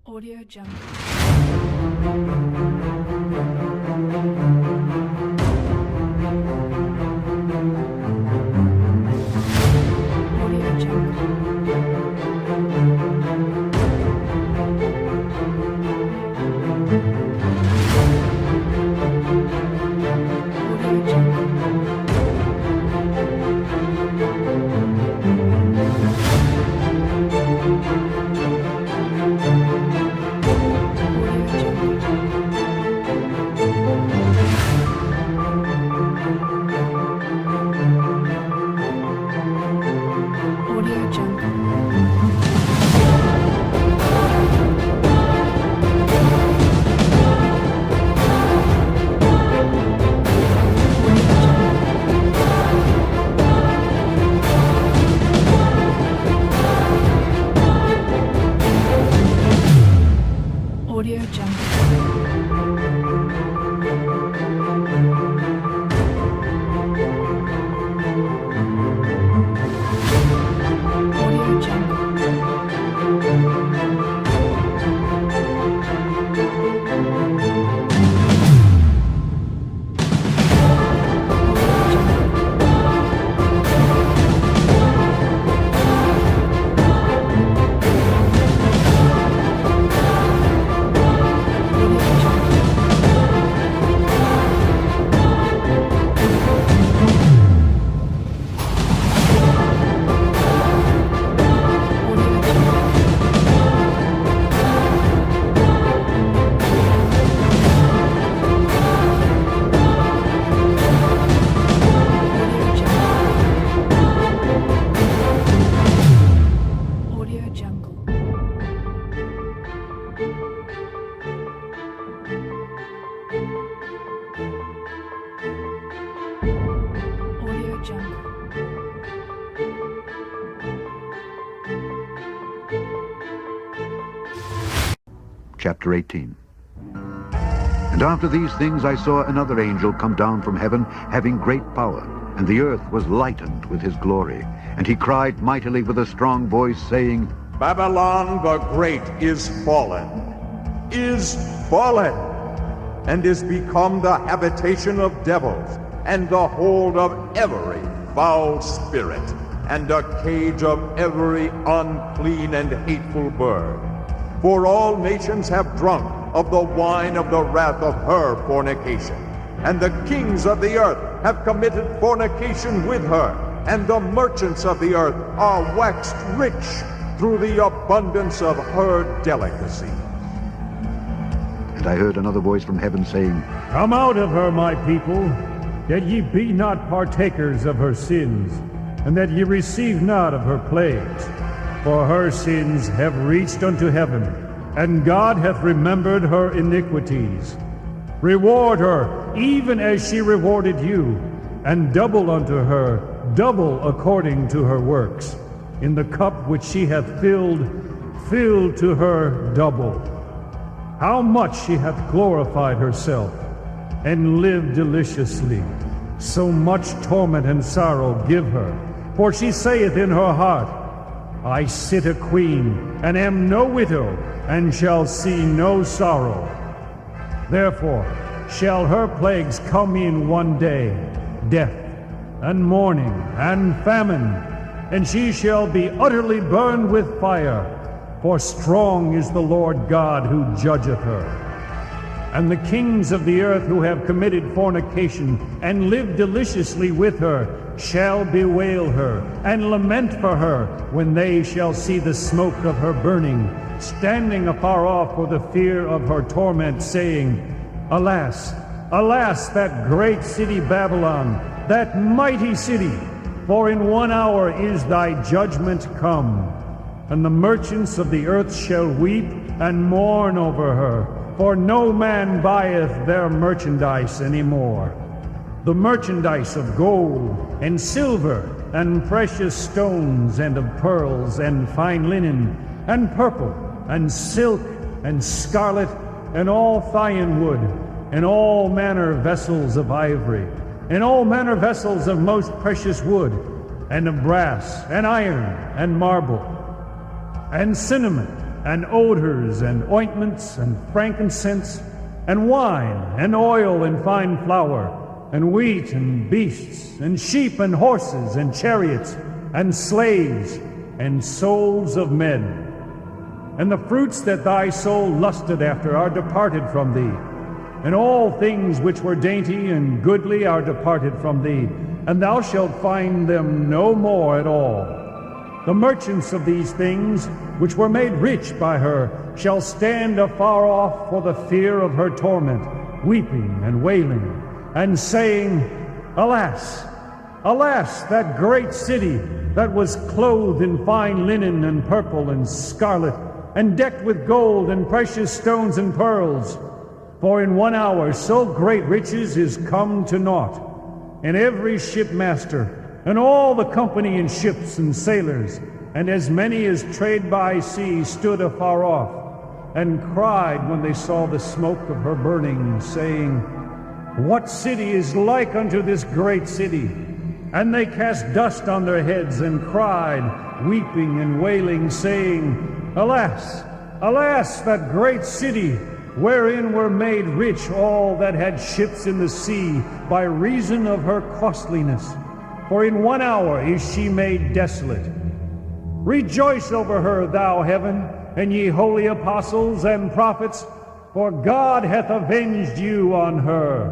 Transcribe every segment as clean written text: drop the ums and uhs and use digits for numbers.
Audio Jungle. Audio Chapter 18. And after these things I saw another angel come down from heaven, having great power, and the earth was lightened with his glory. And he cried mightily with a strong voice, saying, Babylon the Great is fallen, and is become the habitation of devils, and the hold of every foul spirit, and a cage of every unclean and hateful bird. For all nations have drunk of the wine of the wrath of her fornication. And the kings of the earth have committed fornication with her, and the merchants of the earth are waxed rich through the abundance of her delicacy. And I heard another voice from heaven saying, Come out of her, my people, that ye be not partakers of her sins, and that ye receive not of her plagues. For her sins have reached unto heaven, and God hath remembered her iniquities. Reward her, even as she rewarded you, and double unto her, double according to her works. In the cup which she hath filled, fill to her double. How much she hath glorified herself, and lived deliciously. So much torment and sorrow give her. For she saith in her heart, I sit a queen, and am no widow, and shall see no sorrow. Therefore shall her plagues come in one day, death, and mourning, and famine, and she shall be utterly burned with fire, for strong is the Lord God who judgeth her. And the kings of the earth who have committed fornication, and lived deliciously with her, shall bewail her, and lament for her, when they shall see the smoke of her burning, standing afar off for the fear of her torment, saying, Alas, alas, that great city Babylon, that mighty city, for in 1 hour is thy judgment come. And the merchants of the earth shall weep and mourn over her, for no man buyeth their merchandise any more. The merchandise of gold and silver and precious stones and of pearls and fine linen and purple and silk and scarlet and all fine wood and all manner vessels of ivory and all manner vessels of most precious wood and of brass and iron and marble and cinnamon and odors, and ointments, and frankincense, and wine, and oil, and fine flour, and wheat, and beasts, and sheep, and horses, and chariots, and slaves, and souls of men. And the fruits that thy soul lusted after are departed from thee, and all things which were dainty and goodly are departed from thee, and thou shalt find them no more at all. The merchants of these things, which were made rich by her, shall stand afar off for the fear of her torment, weeping and wailing, and saying, Alas, alas, that great city that was clothed in fine linen and purple and scarlet, and decked with gold and precious stones and pearls. For in 1 hour so great riches is come to naught, and every shipmaster, and all the company in ships and sailors, and as many as trade by sea, stood afar off, and cried when they saw the smoke of her burning, saying, What city is like unto this great city? And they cast dust on their heads, and cried, weeping and wailing, saying, Alas, alas, that great city, wherein were made rich all that had ships in the sea, by reason of her costliness. For in 1 hour is she made desolate. Rejoice over her, thou heaven, and ye holy apostles and prophets, for God hath avenged you on her.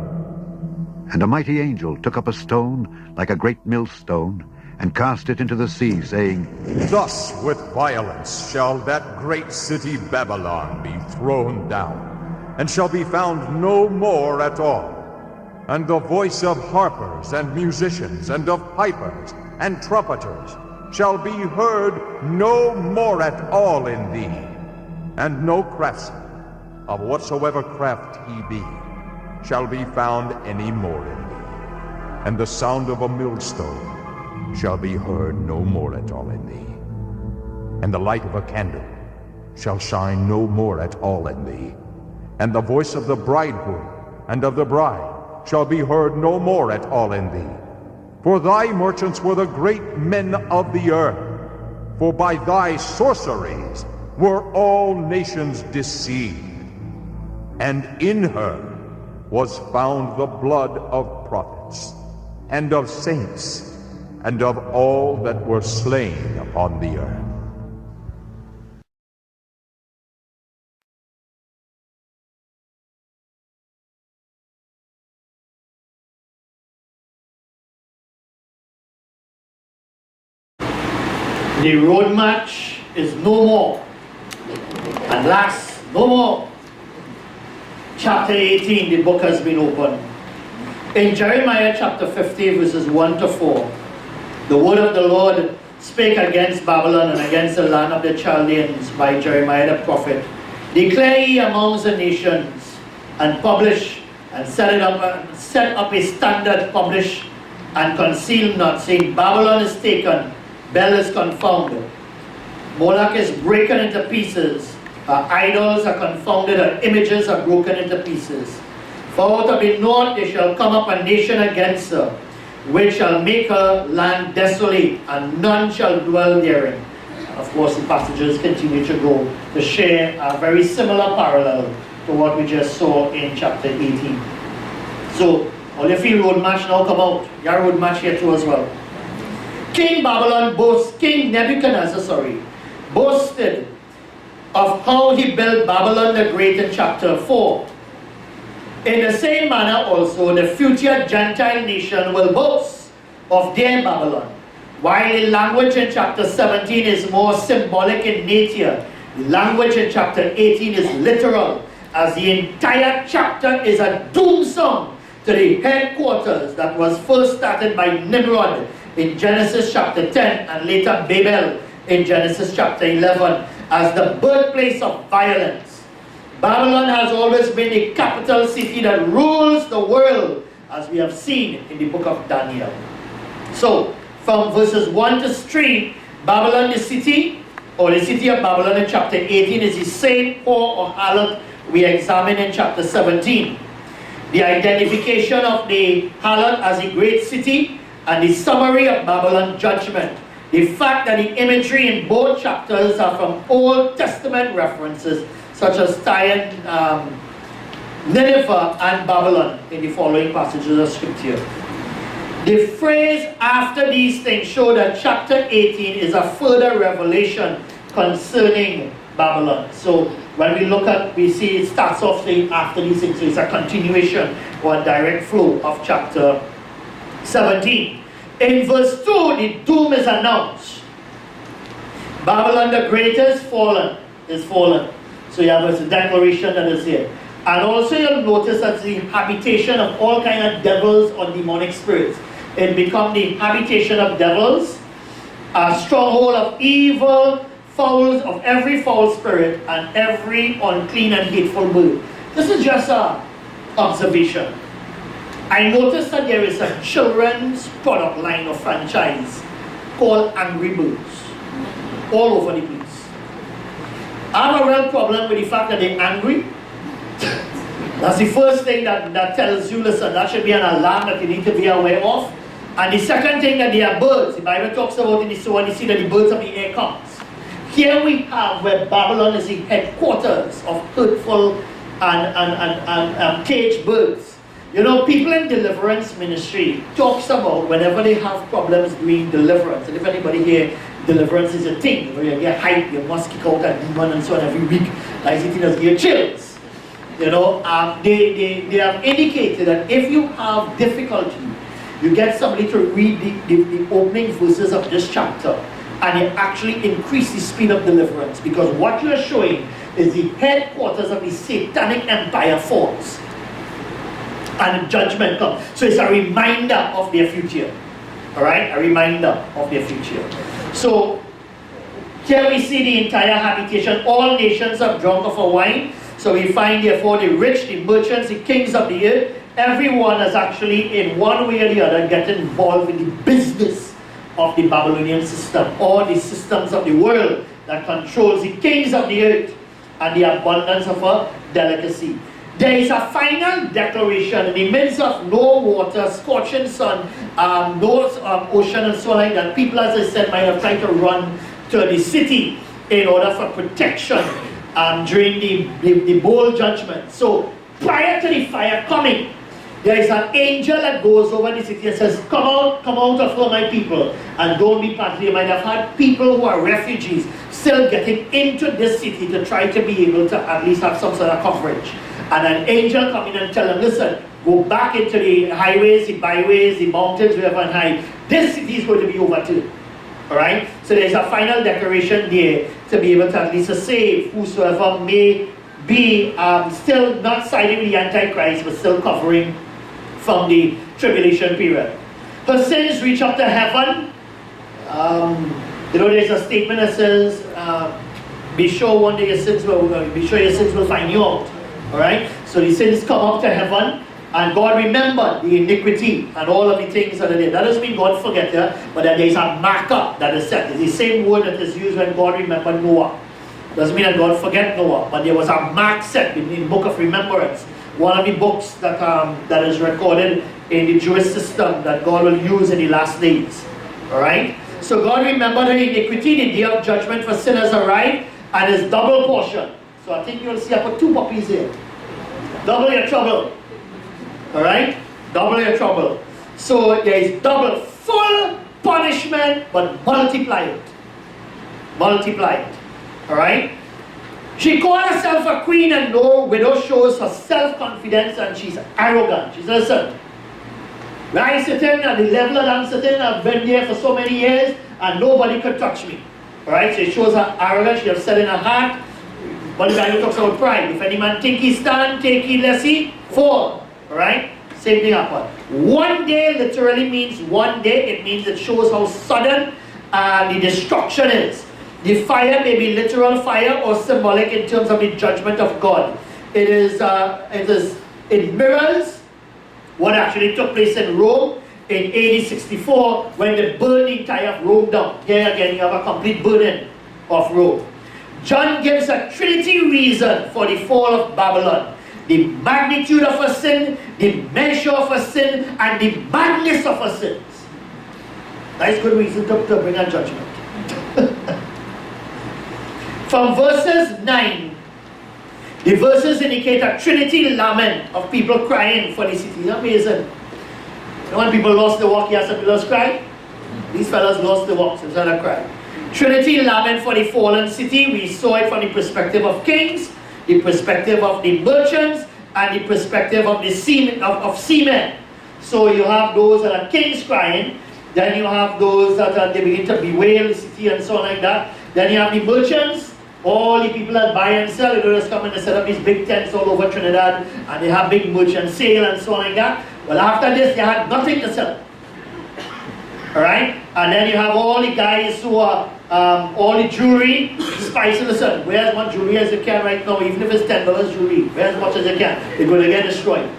And a mighty angel took up a stone like a great millstone, and cast it into the sea, saying, Thus with violence shall that great city Babylon be thrown down, and shall be found no more at all. And the voice of harpers and musicians, and of pipers and trumpeters, shall be heard no more at all in thee. And no craftsman, of whatsoever craft he be, shall be found any more in thee. And the sound of a millstone shall be heard no more at all in thee. And the light of a candle shall shine no more at all in thee. And the voice of the bridegroom and of the bride shall be heard no more at all in thee. For thy merchants were the great men of the earth, for by thy sorceries were all nations deceived. And in her was found the blood of prophets, and of saints, and of all that were slain upon the earth. The road march is no more, and last no more. Chapter 18, the book has been opened. In Jeremiah chapter 50, verses 1 to 4, the word of the Lord spake against Babylon and against the land of the Chaldeans by Jeremiah the prophet. Declare ye amongst the nations, and publish, and set up a standard, publish, and conceal not, saying, Babylon is taken, Bel is confounded, Moloch is broken into pieces, her idols are confounded, her images are broken into pieces. For out of the north there shall come up a nation against her, which shall make her land desolate, and none shall dwell therein. And of course the passages continue to go to share a very similar parallel to what we just saw in chapter 18. So, all your field road match now come out. Your road match here too as well. King Nebuchadnezzar, boasted of how he built Babylon the Great in chapter 4. In the same manner also, the future Gentile nation will boast of their Babylon. While the language in chapter 17 is more symbolic in nature, the language in chapter 18 is literal, as the entire chapter is a doom song to the headquarters that was first started by Nimrod in Genesis chapter 10 and later Babel in Genesis chapter 11 as the birthplace of violence. Babylon has always been the capital city that rules the world, as we have seen in the book of Daniel. So, from verses 1 to 3, Babylon the city, or the city of Babylon in chapter 18 is the same whore or harlot we examined in chapter 17. The identification of the harlot as a great city and the summary of Babylon's judgment The fact that the imagery in both chapters are from Old Testament references, such as Tyre, Nineveh, and Babylon in the following passages of scripture. The phrase "after these things" show that chapter 18 is a further revelation concerning Babylon. So when we look at, we see it starts off saying "after these things," so it's a continuation or a direct flow of chapter 17. In verse 2, the doom is announced. Babylon the Great is fallen. So you have a declaration that is here. And also you'll notice that the habitation of all kind of devils or demonic spirits. It becomes the habitation of devils, a stronghold of evil, fowls of every foul spirit, and every unclean and hateful bird. This is just an observation. I noticed that there is a children's product line or franchise called Angry Birds all over the place. I have a real problem with the fact that they're angry. That's the first thing that tells you, listen, that should be an alarm that you need to be aware of. And the second thing, that they are birds. The Bible talks about in the soul, and you see that the birds of the air comes. Here we have where Babylon is the headquarters of hurtful and caged birds. You know, people in deliverance ministry talks about whenever they have problems doing deliverance. And if anybody here, deliverance is a thing. You know, you get hype, you must kick out a demon and so on every week. Like it does give chills. You know, they have indicated that if you have difficulty, you get somebody to read the opening verses of this chapter, and it actually increase the speed of deliverance, because what you are showing is the headquarters of the satanic empire falls and judgment comes. So it's a reminder of their future. Alright? A reminder of their future. So here we see the entire habitation. All nations have drunk of her wine. So we find therefore the rich, the merchants, the kings of the earth, everyone is actually in one way or the other getting involved in the business of the Babylonian system, or the systems of the world that controls the kings of the earth and the abundance of her delicacy. There is a final declaration in the midst of no water, scorching sun, no ocean and so on like that. People, as I said, might have tried to run to the city in order for protection during the bowl judgment. So prior to the fire coming, there is an angel that goes over the city and says, come out of her, my people, and don't be partly. You might have had people who are refugees still getting into this city to try to be able to at least have some sort of coverage. And an angel come in and tell them, listen, go back into the highways, the byways, the mountains, wherever and hide. This city is going to be overturned. Alright? So there's a final declaration there to be able to at least save whosoever may be still not siding with the Antichrist, but still covering from the tribulation period. Her sins reach up to heaven. You know, there's a statement that says, be sure one day your sins will find you out. Alright? So the sins come up to heaven, and God remembered the iniquity and all of the things that are there. That doesn't mean God forget you, but that there is a marker that is set. It's the same word that is used when God remembered Noah. Doesn't mean that God forget Noah, but there was a mark set in the book of remembrance. One of the books that is recorded in the Jewish system that God will use in the last days. Alright? So God remembered her iniquity, the day of judgment for sinners arrived, and his double portion. So I think you'll see I put two puppies here. Double your trouble. Alright? Double your trouble. So there is double, full punishment, but multiplied. Multiplied. Alright? She called herself a queen, and no widow shows her self-confidence, and she's arrogant. She says, listen, where I sitting at the level that I'm sitting, I've been there for so many years, and nobody could touch me. Alright? So it shows her arrogance. She has said in her heart, but the Bible talks about pride. If any man think he stand, take heed lest he fall. Alright? Same thing happened. One day literally means one day. It means it shows how sudden the destruction is. The fire may be literal fire or symbolic in terms of the judgment of God. It mirrors what actually took place in Rome in AD 64 when they burned the entire Rome down. Here again you have a complete burning of Rome. John gives a Trinity reason for the fall of Babylon. The magnitude of her sin, the measure of her sin, and the madness of her sins. Nice good reason to bring a judgment. From verses 9, the verses indicate a trinity lament of people crying for the city. Amazing. You know when people lost the walk, yes, people lost cry? These fellas lost the walk, so it's not a cry. Trinity lament for the fallen city. We saw it from the perspective of kings, the perspective of the merchants, and the perspective of the seamen. So you have those that are kings crying, then you have those that they begin to bewail the city and so on like that. Then you have the merchants, all the people that buy and sell. They just come and they set up these big tents all over Trinidad, and they have big merchant sale and so on like that. Well, after this, they had nothing to sell. Alright? And then you have all the guys who are, all the jewelry, spice in the sun. Wear as much jewelry as you can right now, even if it's $10 jewelry. Wear as much as you can. They're going to get destroyed.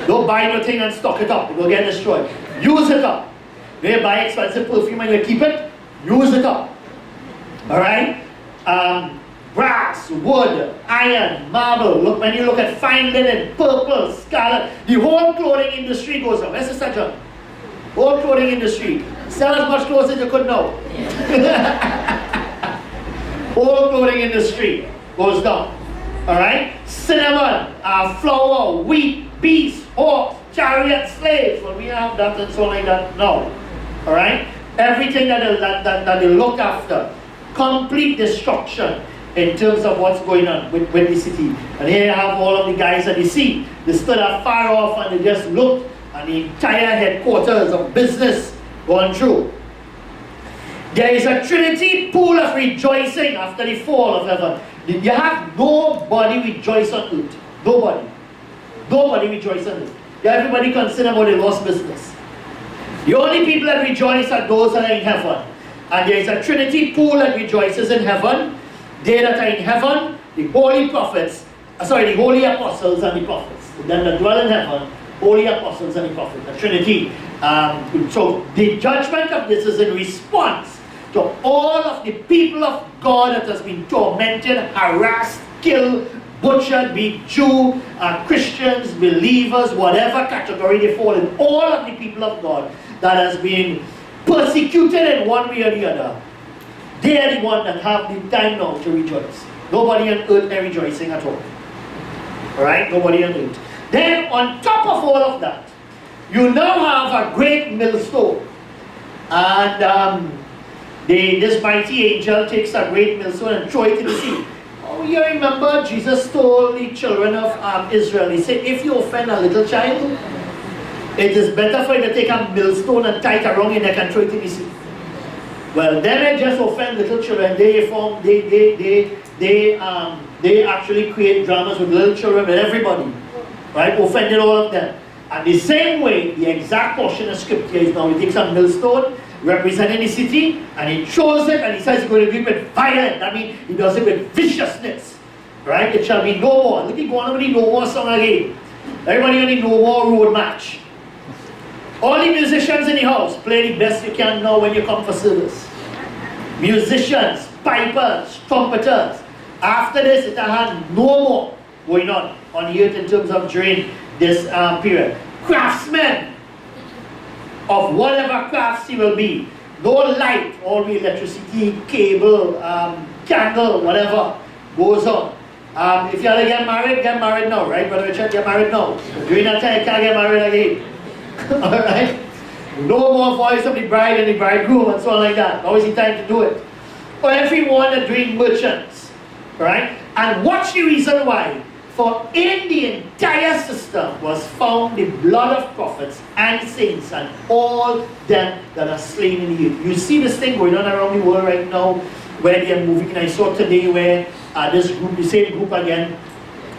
Don't buy nothing and stock it up. It will get destroyed. Use it up. You buy expensive perfume and you keep it, use it up. Alright? Brass, wood, iron, marble. Look, when you look at fine linen, purple, scarlet, the whole clothing industry goes up. Where's the Sajjan? Whole clothing industry. Sell as much clothes as you could now. Whole clothing industry goes down. Alright? Cinnamon, flour, wheat, beast, horse, chariot, slaves. Well, we have that and so like that now. Alright? Everything that they look after. Complete destruction in terms of what's going on with the city. And here you have all of the guys that you see. They stood afar off and they just looked, and the entire headquarters of business gone through. There is a trinity pool of rejoicing after the fall of heaven. You have nobody rejoice on earth. Nobody. Nobody rejoice on earth. Everybody concerned about the lost business. The only people that rejoice are those that are in heaven. And there is a trinity pool that rejoices in heaven. They that are in heaven, the holy prophets, the holy apostles and the prophets. Then that dwell in heaven, holy apostles and the prophets, the trinity. So the judgment of this is in response to all of the people of God that has been tormented, harassed, killed, butchered, be Jew, Christians, believers, whatever category they fall in. All of the people of God that has been persecuted in one way or the other. They are the ones that have the time now to rejoice. Nobody on earth is rejoicing at all. Alright? Nobody on earth. Then on top of all of that, you now have a great millstone. And this mighty angel takes a great millstone and throws it in the sea. Oh, you remember Jesus told the children of Israel, he said, if you offend a little child, it is better for you to take a millstone and tie it around your neck and throw it in the sea. Well, they just offend little children. They actually create dramas with little children, with everybody. Right? Offended all of them. And the same way, the exact portion of scripture is now, he takes a millstone representing the city, and he throws it, and he says he's going to do it with violence. That means he does it with viciousness. Right? It shall be no more. Look at go on with the no more song again. Everybody on the no more road march. All the musicians in the house, play the best you can now when you come for service. Musicians, pipers, trumpeters. After this, it had no more going on the earth in terms of during this period. Craftsmen of whatever crafts he will be. No light, all the electricity, cable, candle, whatever goes on. If you want to get married now, right? Brother Richard, get married now. During that time, you can't get married again. Alright? No more voice of the bride and the bridegroom and so on like that. Now is the time to do it. For everyone that doing merchants. Right? And watch the reason why. For in the entire system was found the blood of prophets and saints and all them that are slain in the earth. You see this thing going on around the world right now where they are moving. And I saw today where this group, the same group again,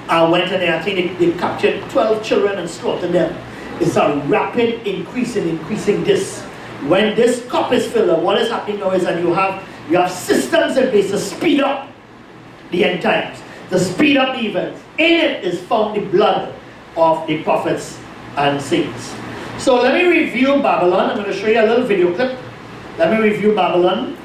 went and I think they captured 12 children and slaughtered them. It's a rapid increasing this. When this cup is filled up, what is happening now is that you have systems in place to speed up the end times, to speed up the events. In it is found the blood of the prophets and saints. So let me review Babylon. I'm going to show you a little video clip. Let me review Babylon.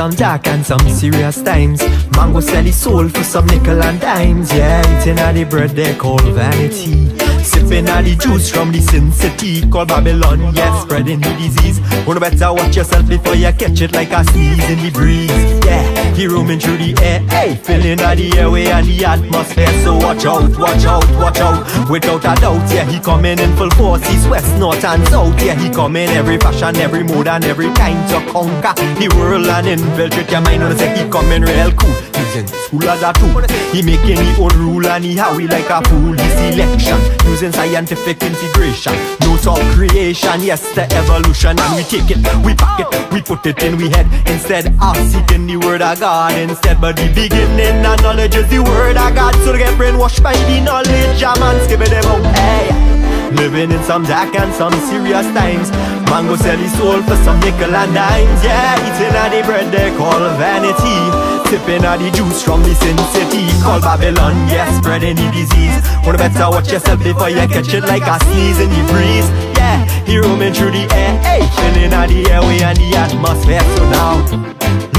some dark and some serious times. Man go sell his soul for some nickel and dimes. Yeah, eating all the bread they call vanity, sipping all the juice from the sin city called Babylon. Yeah, spreading the disease. Wanna better watch yourself before you catch it like a sneeze in the breeze. Yeah, he roaming through the air, hey, filling all the airway and the atmosphere. So watch out, watch out, watch out. Without a doubt, yeah, he coming in full force. East, west, north and south. Yeah, he come in every fashion, every mode and every kind to conquer the world and infiltrate your mind. Wanna say he coming real cool, using school as a tool. He making his own rule and he how he like a fool. His selection, using scientific integration. No talk creation, yes, the evolution. And we take it, we pack it, we put it in we head. Instead of seeking the word of God instead. But the beginning of knowledge is the word of God. So to get brainwashed by the knowledge, a man skipping them out. Hey, living in some dark and some serious times. Man go sell his soul for some nickel and dimes. Yeah, eating all the bread they call vanity, sipping all the juice from the sin city called Babylon. Yeah, spreading the disease. Wanna better watch yourself before you catch it like a sneeze in the breeze. Yeah, he roaming through the air, hey, filling all the airway and the atmosphere. So now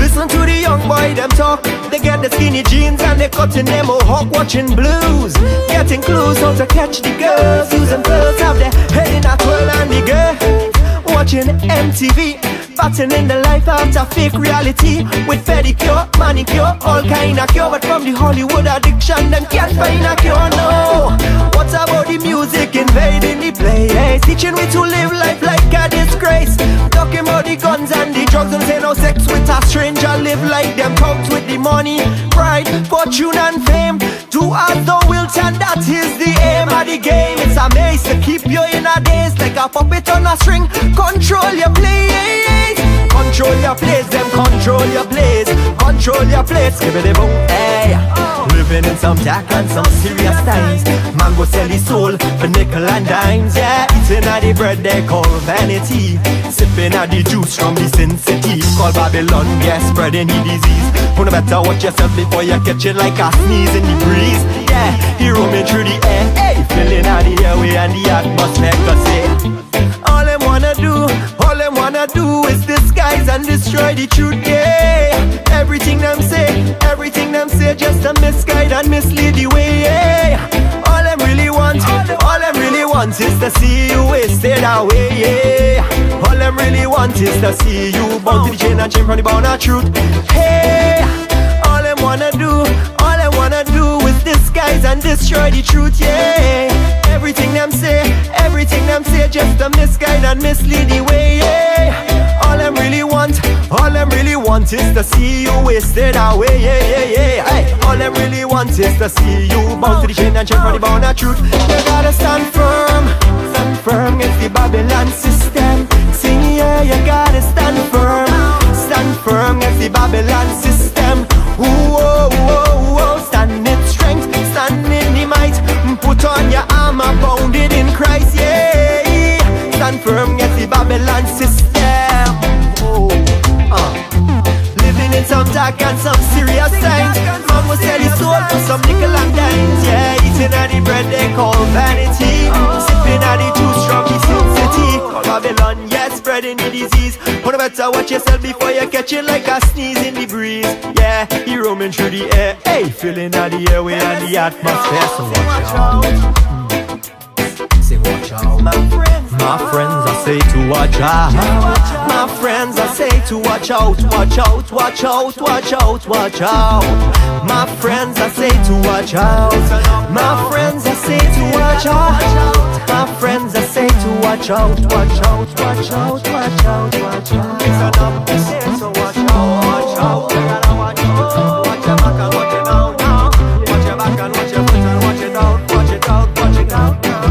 listen to the young boy them talk. They get the skinny jeans and they cutting them mohawk, watching blues, getting clues how to catch the girls, using pearls, have their head in a twirl and the girl watching MTV, batting in the life after fake reality with pedicure, manicure, all kind of cure. But from the Hollywood addiction, them can't find a cure, no. What about the music invading the place, teaching we to live life like a disgrace, talking about the guns and the drugs and say no sex with a stranger, live like them comes with the money, pride, fortune and fame. Do as thou wilt and that is the aim of the game. It's a maze to keep you in a daze like a puppet on a string. Control your place, control your place, them control your place, control your place. Give it a boom, hey. Living in some dark and some serious times. Man go sell his soul for nickel and dimes. Yeah, eating all the bread they call vanity, sipping all the juice from the sin city called Babylon. Yeah, spreading the disease. Wanna better watch yourself before you catch it like a sneeze in the breeze. Yeah, he roaming through the air, hey, filling all the airway and the atmosphere. Cause all them wanna do is disguise and destroy the truth, yeah. Everything them say just to misguide and mislead the way, yeah. All them really want is to see you wasted away, yeah. All them really want is to see you bound to the chain and chain from the bound of truth, hey. All them wanna do is disguise and destroy the truth, yeah. Everything them say just to misguide and mislead the way, yeah. All them really want is to see you wasted away, yeah, yeah, yeah. Hey, all them really want is to see you bound to the chain and chain from the bound of truth. You gotta stand firm against the Babylon system. Sing, yeah, you gotta stand firm against the Babylon system. Whoa, whoa, whoa, stand in strength, stand in the might. Put on your armor, bounded in Christ, yeah. Stand firm against the Babylon system. Oh, living in some dark and some serious times. Man will sell his soul for some nickel and dimes. Yeah, eating all the bread they call vanity, sipping all the juice from the sin city called Babylon. Yeah, spreading the disease. Wanna better watch yourself before you catch it like a sneeze in the breeze. Yeah, he roaming through the air, hey, filling all the airway and the atmosphere. So watch out. Say watch out, my friends I say to watch out. My friends I say to watch out, watch out, watch out, watch out, watch out. My friends I say to watch out. My friends I say to watch out. My friends I say to watch out, watch out, watch out, watch out, watch out. So watch out, watch out, you gotta watch out. Watch your back and watch it out now. Watch your back and watch your foot and watch it out, watch it out, watch it out now.